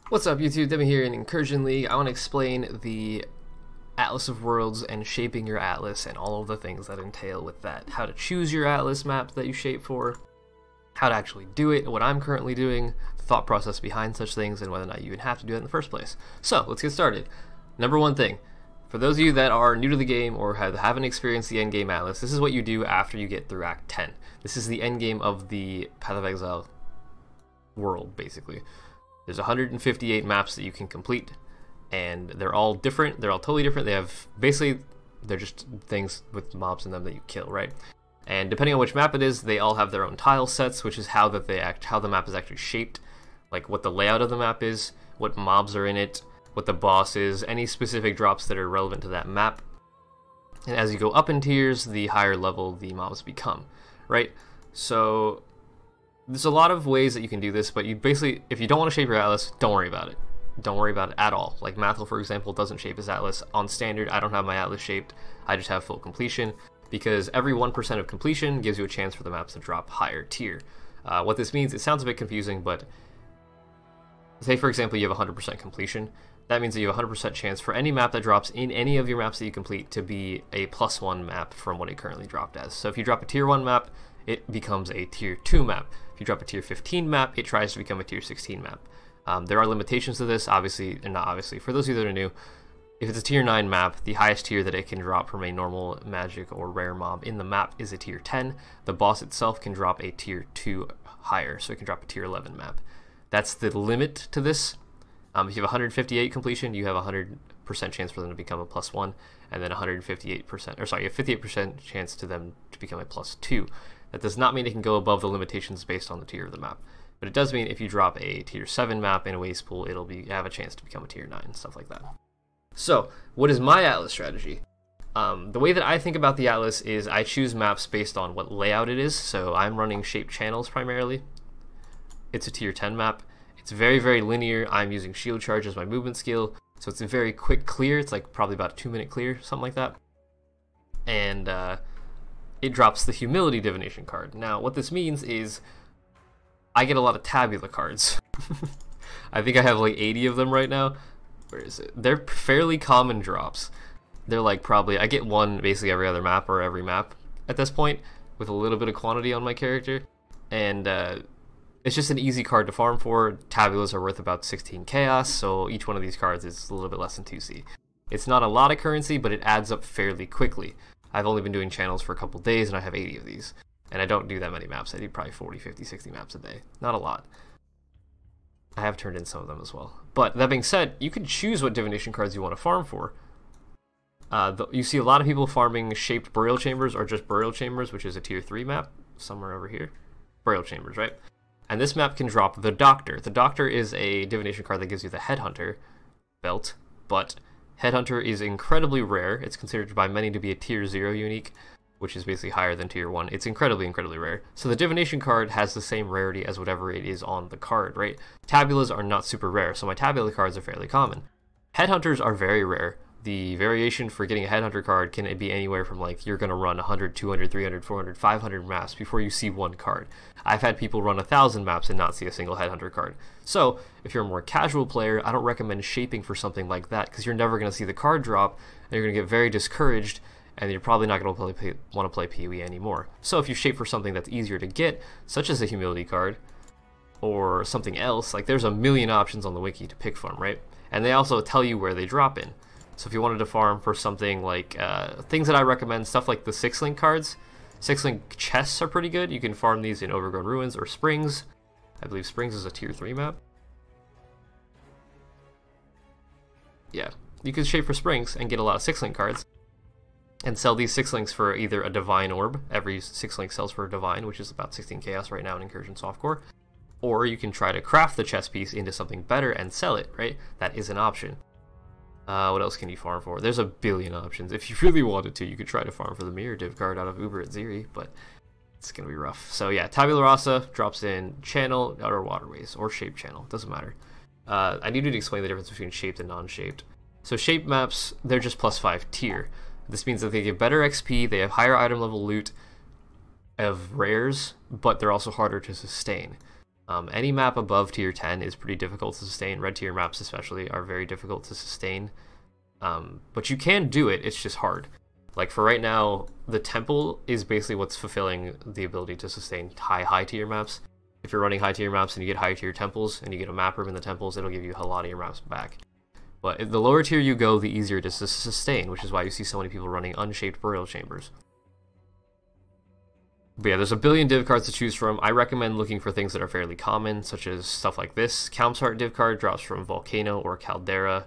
What's up YouTube, Demi here in Incursion League. I want to explain the Atlas of Worlds and shaping your atlas and all of the things that entail with that. How to choose your atlas map that you shape for, how to actually do it, what I'm currently doing, the thought process behind such things, and whether or not you even have to do it in the first place. So, let's get started. Number one thing, for those of you that are new to the game or haven't experienced the Endgame Atlas, this is what you do after you get through Act 10. This is the endgame of the Path of Exile world, basically. There's 158 maps that you can complete, and they're all different. They're all totally different. They have, basically, they're just things with mobs in them that you kill, right? And depending on which map it is, they all have their own tile sets, which is how the map is actually shaped, like what the layout of the map is, what mobs are in it, what the boss is, any specific drops that are relevant to that map. And as you go up in tiers, the higher level the mobs become, right? So there's a lot of ways that you can do this, but you basically, if you don't want to shape your atlas, don't worry about it. Don't worry about it at all. Like MacLeod, for example, doesn't shape his atlas. On standard, I don't have my atlas shaped. I just have full completion, because every 1% of completion gives you a chance for the maps to drop higher tier. What this means, it sounds a bit confusing, but say for example you have 100% completion. That means that you have a 100% chance for any map that drops in any of your maps that you complete to be a +1 map from what it currently dropped as. So if you drop a tier 1 map, it becomes a tier 2 map. If you drop a tier 15 map, it tries to become a tier 16 map. There are limitations to this, obviously, and not obviously. For those of you that are new, if it's a tier 9 map, the highest tier that it can drop from a normal magic or rare mob in the map is a tier 10. The boss itself can drop a tier 2 higher, so it can drop a tier 11 map. That's the limit to this. If you have 158 completion, you have a 100% chance for them to become a +1, and then 158%, or sorry, a 58% chance to them to become a +2. That does not mean it can go above the limitations based on the tier of the map. But it does mean if you drop a tier 7 map in a waste pool, it'll have a chance to become a tier 9, stuff like that. So, what is my atlas strategy? The way that I think about the atlas is I choose maps based on what layout it is. So I'm running shaped channels primarily. It's a tier 10 map. It's very, very linear. I'm using shield charge as my movement skill. So it's a very quick clear. It's like probably about a 2-minute clear, something like that. And it drops the humility divination card. Now, what this means is I get a lot of tabula cards. I think I have like 80 of them right now. Where is it? They're fairly common drops. They're like probably, I get one basically every other map or every map at this point with a little bit of quantity on my character. And it's just an easy card to farm for. Tabulas are worth about 16 chaos, so each one of these cards is a little bit less than 2C. It's not a lot of currency, but it adds up fairly quickly. I've only been doing channels for a couple days and I have 80 of these. And I don't do that many maps. I do probably 40, 50, 60 maps a day. Not a lot. I have turned in some of them as well. But that being said, you can choose what divination cards you want to farm for. You see a lot of people farming shaped burial chambers or just burial chambers, which is a tier 3 map somewhere over here. Burial chambers, right? And this map can drop the Doctor. The Doctor is a divination card that gives you the Headhunter belt, but Headhunter is incredibly rare. It's considered by many to be a tier 0 unique, which is basically higher than tier 1. It's incredibly, incredibly rare. So the divination card has the same rarity as whatever it is on the card, right? Tabulas are not super rare, so my tabula cards are fairly common. Headhunters are very rare. The variation for getting a Headhunter card can be anywhere from like you're going to run 100, 200, 300, 400, 500 maps before you see one card. I've had people run 1,000 maps and not see a single Headhunter card. So if you're a more casual player, I don't recommend shaping for something like that because you're never going to see the card drop and you're going to get very discouraged and you're probably not going to want to play PoE anymore. So if you shape for something that's easier to get, such as a humility card or something else, like there's a million options on the wiki to pick from, right? And they also tell you where they drop in. So if you wanted to farm for something like, things that I recommend, stuff like the 6-link cards. 6-link chests are pretty good. You can farm these in Overgrown Ruins or Springs. I believe Springs is a tier 3 map. Yeah, you can shape for Springs and get a lot of 6-link cards. And sell these 6-links for either a Divine Orb. Every 6-link sells for a Divine, which is about 16 chaos right now in Incursion Softcore. Or you can try to craft the chest piece into something better and sell it, right? That is an option. What else can you farm for? There's a billion options. If you really wanted to, you could try to farm for the Mirror Div card out of Uber at Ziri, but it's going to be rough. So yeah, Tabula Rasa drops in Channel or Waterways, or Shaped Channel, doesn't matter. I need to explain the difference between shaped and non-shaped. So shaped maps, they're just +5 tier. This means that they give better XP, they have higher item level loot of rares, but they're also harder to sustain. Any map above tier 10 is pretty difficult to sustain. Red tier maps especially are very difficult to sustain. But you can do it, it's just hard. Like for right now, the temple is basically what's fulfilling the ability to sustain high tier maps. If you're running high tier maps and you get high tier temples and you get a map room in the temples, it'll give you a lot of your maps back. But the lower tier you go, the easier it is to sustain, which is why you see so many people running Unshaped Burial Chambers. But yeah, there's a billion div cards to choose from. I recommend looking for things that are fairly common, such as stuff like this. Kalm's div card drops from Volcano or Caldera,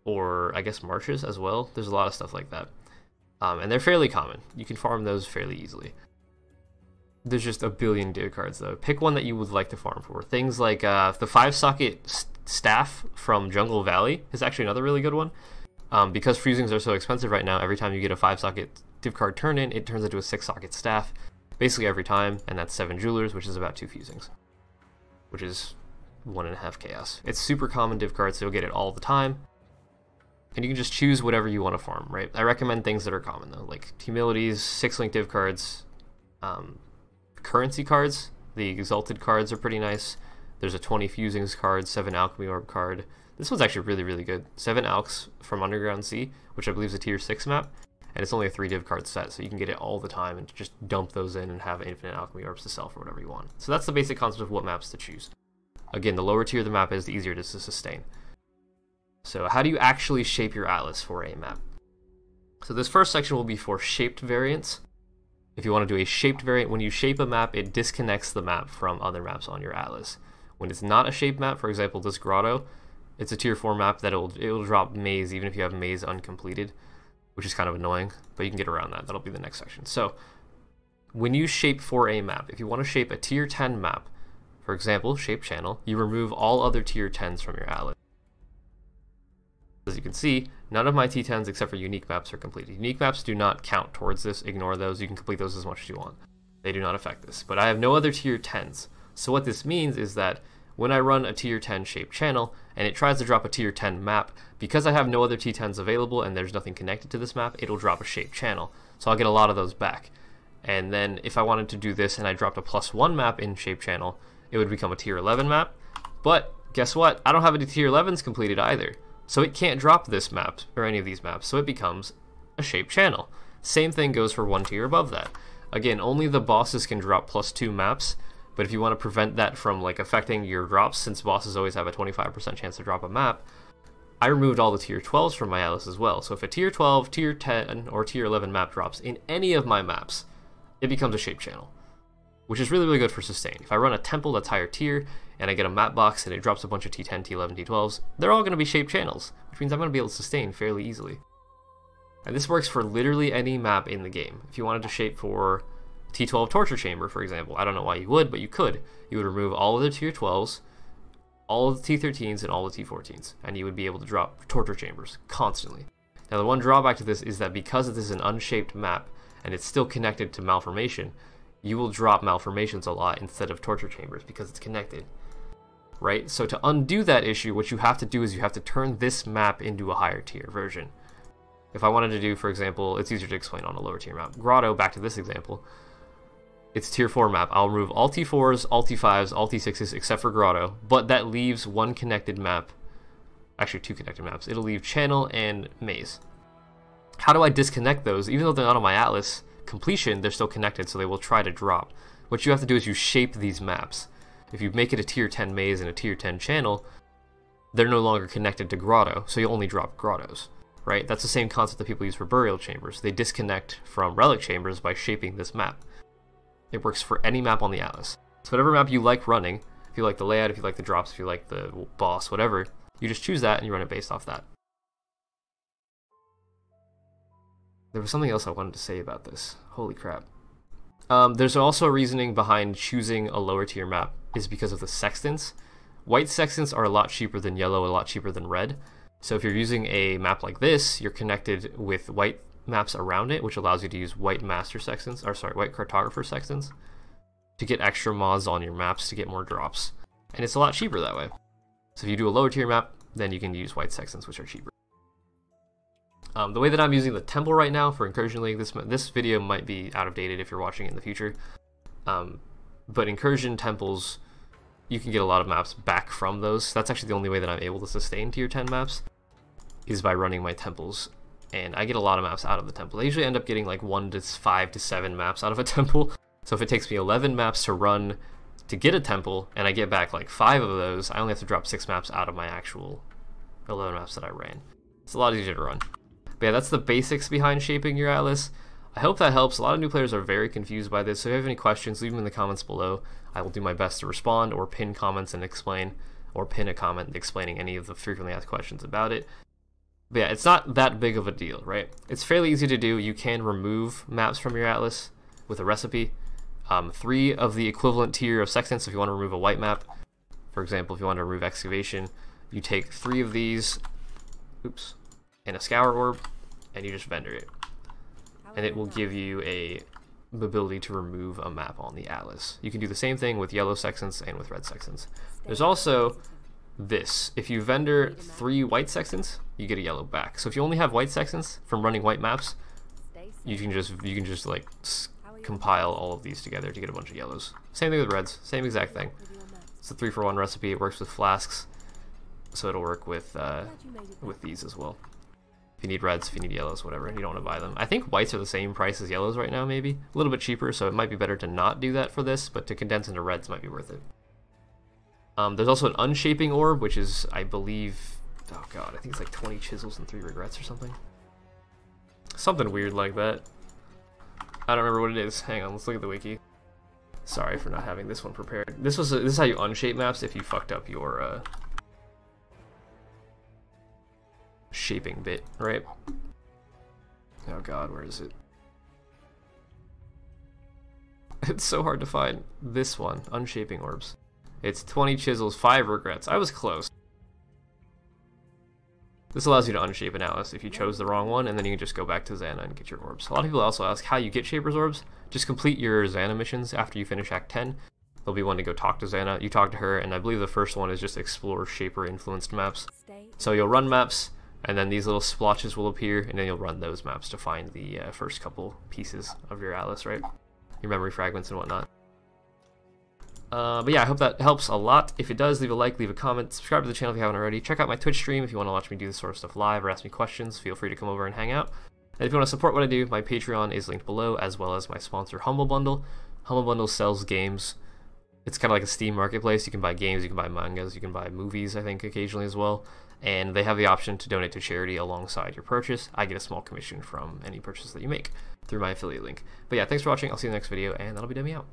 or I guess marshes as well. There's a lot of stuff like that. And they're fairly common. You can farm those fairly easily. There's just a billion div cards though. Pick one that you would like to farm for. Things like the 5-socket staff from Jungle Valley is actually another really good one. Because fusings are so expensive right now, every time you get a 5-socket div card turn in, it turns into a 6-socket staff. Basically every time, and that's 7 jewelers, which is about 2 fusings. Which is 1.5 chaos. It's super common div card, so you'll get it all the time. And you can just choose whatever you want to farm, right? I recommend things that are common though, like humilities, 6-link div cards, currency cards. The exalted cards are pretty nice. There's a 20 fusings card, 7 alchemy orb card. This one's actually really good. 7 alks from Underground Sea, which I believe is a tier 6 map, and it's only a 3 div card set, so you can get it all the time and just dump those in and have infinite alchemy orbs to sell for whatever you want. So that's the basic concept of what maps to choose. Again, the lower tier the map is, the easier it is to sustain. So how do you actually shape your atlas for a map? So this first section will be for shaped variants. If you want to do a shaped variant, when you shape a map, it disconnects the map from other maps on your atlas. When it's not a shaped map, for example, this grotto, it's a tier 4 map that it'll drop maze even if you have maze uncompleted, which is kind of annoying, but you can get around that. That'll be the next section. So when you shape for a map, if you want to shape a tier 10 map, for example, shape channel, you remove all other tier 10s from your atlas. As you can see, none of my T10s except for unique maps are completed. Unique maps do not count towards this. Ignore those. You can complete those as much as you want. They do not affect this. But I have no other tier 10s. So what this means is that when I run a tier 10 shaped channel and it tries to drop a tier 10 map, because I have no other T10s available and there's nothing connected to this map, it'll drop a shaped channel. So I'll get a lot of those back. And then if I wanted to do this and I dropped a +1 map in shaped channel, it would become a tier 11 map. But guess what? I don't have any tier 11s completed either. So it can't drop this map, or any of these maps, so it becomes a shaped channel. Same thing goes for one tier above that. Again, only the bosses can drop +2 maps, but if you want to prevent that from like affecting your drops, since bosses always have a 25% chance to drop a map, I removed all the tier 12s from my atlas as well. So if a tier 12, tier 10, or tier 11 map drops in any of my maps, it becomes a shaped channel, which is really good for sustain. If I run a temple that's higher tier, and I get a map box and it drops a bunch of T10, T11, T12s, they're all going to be shaped channels, which means I'm going to be able to sustain fairly easily. And this works for literally any map in the game. If you wanted to shape for T12 Torture Chamber, for example, I don't know why you would, but you could. You would remove all of the tier 12s, all of the T13s, and all the T14s, and you would be able to drop Torture Chambers constantly. Now the one drawback to this is that because this is an unshaped map, and it's still connected to Malformation, you will drop Malformations a lot instead of Torture Chambers because it's connected. Right? So to undo that issue, what you have to do is you have to turn this map into a higher tier version. If I wanted to do, for example, it's easier to explain on a lower tier map. Grotto, back to this example, it's tier 4 map. I'll remove all T4s, all T5s, all T6s except for Grotto, but that leaves one connected map, actually 2 connected maps. It'll leave Channel and Maze. How do I disconnect those? Even though they're not on my atlas completion, they're still connected, so they will try to drop. What you have to do is you shape these maps. If you make it a tier 10 maze and a tier 10 channel, they're no longer connected to Grotto, so you only drop Grottos, right? That's the same concept that people use for burial chambers. They disconnect from relic chambers by shaping this map. It works for any map on the atlas. So whatever map you like running, if you like the layout, if you like the drops, if you like the boss, whatever, you just choose that and you run it based off that. There was something else I wanted to say about this. Holy crap. There's also a reasoning behind choosing a lower tier map is because of the sextants. White sextants are a lot cheaper than yellow, a lot cheaper than red. So if you're using a map like this, you're connected with white maps around it, which allows you to use white master sextants, or sorry, white cartographer sextants, to get extra mods on your maps to get more drops. And it's a lot cheaper that way. So if you do a lower tier map, then you can use white sextants, which are cheaper. The way that I'm using the temple right now for Incursion League, this video might be out of date if you're watching it in the future. But Incursion temples you can get a lot of maps back from those. That's actually the only way that I'm able to sustain tier 10 maps, is by running my temples. And I get a lot of maps out of the temple. I usually end up getting like 1 to 5 to 7 maps out of a temple. So if it takes me 11 maps to run to get a temple, and I get back like 5 of those, I only have to drop 6 maps out of my actual 11 maps that I ran. It's a lot easier to run. But yeah, that's the basics behind shaping your atlas. I hope that helps. A lot of new players are very confused by this, so if you have any questions, leave them in the comments below. I will do my best to respond, or pin comments and explain, or pin a comment explaining any of the frequently asked questions about it. But yeah, it's not that big of a deal, right? It's fairly easy to do. You can remove maps from your atlas with a recipe. 3 of the equivalent tier of sextants if you want to remove a white map. For example, if you want to remove excavation, you take 3 of these, oops, and a scour orb, and you just vendor it. And it will give you the ability to remove a map on the atlas. You can do the same thing with yellow sextants and with red sextants. There's also this. If you vendor 3 white sextants, you get a yellow back. So if you only have white sextants from running white maps, you can just like compile all of these together to get a bunch of yellows. Same thing with reds, same exact thing. It's a 3-for-1 recipe. It works with flasks, so it'll work with these as well. If you need reds, if you need yellows, whatever, you don't want to buy them. I think whites are the same price as yellows right now, maybe a little bit cheaper, so it might be better to not do that for this, but to condense into reds might be worth it. There's also an unshaping orb, which is, I believe, oh god, I think it's like 20 chisels and 3 regrets or something. Something weird like that. I don't remember what it is. Hang on, let's look at the wiki. Sorry for not having this one prepared. This is how you unshape maps if you fucked up your shaping bit, right? Oh god, where is it? It's so hard to find. This one, unshaping orbs. It's 20 chisels, 5 regrets. I was close. This allows you to unshape an atlas if you chose the wrong one, and then you can just go back to Xana and get your orbs. A lot of people also ask how you get Shavers Orbs. Just complete your Xana missions after you finish Act 10. There'll be one to go talk to Xana. You talk to her, and I believe the first one is just explore Shaper-influenced maps. So you'll run maps, and then these little splotches will appear, and then you'll run those maps to find the first couple pieces of your atlas, right? Your memory fragments and whatnot. But yeah, I hope that helps a lot. If it does, leave a like, leave a comment, subscribe to the channel if you haven't already. Check out my Twitch stream if you want to watch me do this sort of stuff live or ask me questions. Feel free to come over and hang out. And if you want to support what I do, my Patreon is linked below, as well as my sponsor, Humble Bundle. Humble Bundle sells games. It's kind of like a Steam marketplace. You can buy games, you can buy mangas, you can buy movies, I think, occasionally as well. And they have the option to donate to charity alongside your purchase. I get a small commission from any purchase that you make through my affiliate link. But yeah, thanks for watching. I'll see you in the next video, and that'll be Demi out.